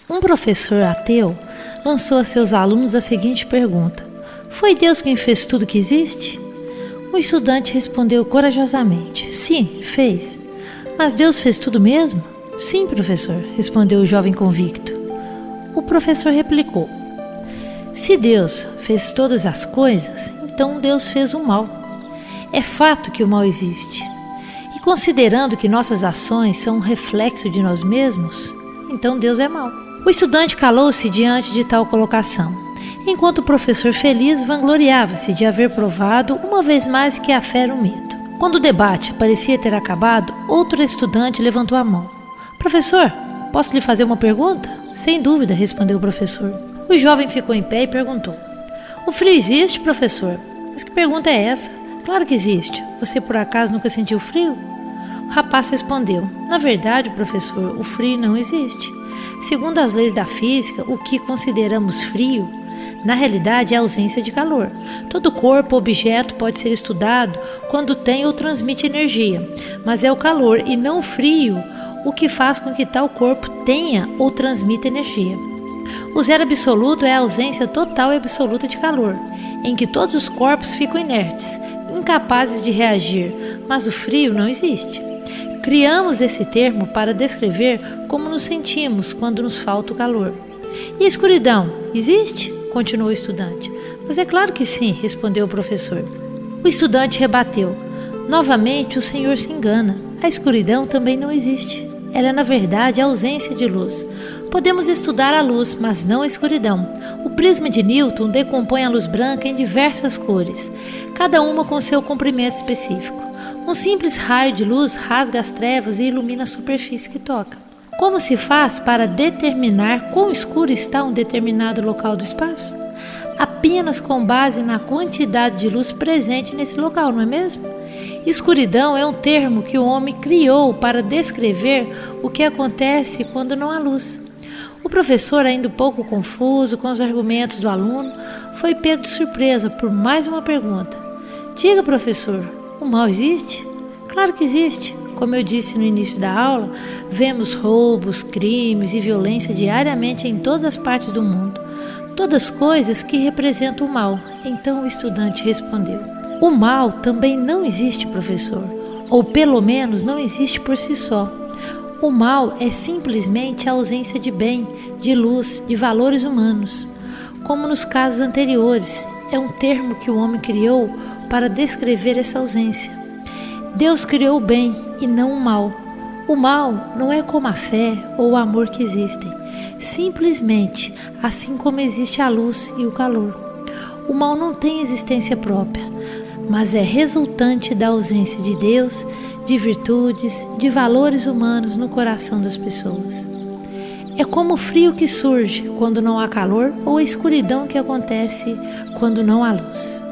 Um professor ateu lançou a seus alunos a seguinte pergunta: foi Deus quem fez tudo que existe? O estudante respondeu corajosamente: sim, fez. Mas Deus fez tudo mesmo? Sim, professor, respondeu o jovem convicto. O professor replicou: se Deus fez todas as coisas, então Deus fez o mal. É fato que o mal existe. E considerando que nossas ações são um reflexo de nós mesmos, então Deus é mau. O estudante calou-se diante de tal colocação, enquanto o professor feliz vangloriava-se de haver provado uma vez mais que a fé era um mito. Quando o debate parecia ter acabado, outro estudante levantou a mão. Professor, posso lhe fazer uma pergunta? Sem dúvida, respondeu o professor. O jovem ficou em pé e perguntou: o frio existe, professor? Mas que pergunta é essa? Claro que existe. Você por acaso nunca sentiu frio? O rapaz respondeu: na verdade, professor, o frio não existe. Segundo as leis da física, o que consideramos frio, na realidade é a ausência de calor. Todo corpo ou objeto pode ser estudado quando tem ou transmite energia, mas é o calor e não o frio o que faz com que tal corpo tenha ou transmita energia. O zero absoluto é a ausência total e absoluta de calor, em que todos os corpos ficam inertes, incapazes de reagir, mas o frio não existe. Criamos esse termo para descrever como nos sentimos quando nos falta o calor. E a escuridão, existe? Continuou o estudante. Mas é claro que sim, respondeu o professor. O estudante rebateu: novamente o senhor se engana. A escuridão também não existe. Ela é, na verdade, a ausência de luz. Podemos estudar a luz, mas não a escuridão. O prisma de Newton decompõe a luz branca em diversas cores, cada uma com seu comprimento específico. Um simples raio de luz rasga as trevas e ilumina a superfície que toca. Como se faz para determinar quão escuro está um determinado local do espaço? Apenas com base na quantidade de luz presente nesse local, não é mesmo? Escuridão é um termo que o homem criou para descrever o que acontece quando não há luz. O professor, ainda um pouco confuso com os argumentos do aluno, foi pego de surpresa por mais uma pergunta. Diga, professor, o mal existe? Claro que existe. Como eu disse no início da aula, vemos roubos, crimes e violência diariamente em todas as partes do mundo. Todas coisas que representam o mal. Então o estudante respondeu: o mal também não existe, professor. Ou pelo menos não existe por si só. O mal é simplesmente a ausência de bem, de luz, de valores humanos. Como nos casos anteriores, é um termo que o homem criou para descrever essa ausência. Deus criou o bem e não o mal. O mal não é como a fé ou o amor que existem, simplesmente assim como existe a luz e o calor. O mal não tem existência própria, mas é resultante da ausência de Deus, de virtudes, de valores humanos no coração das pessoas. É como o frio que surge quando não há calor ou a escuridão que acontece quando não há luz.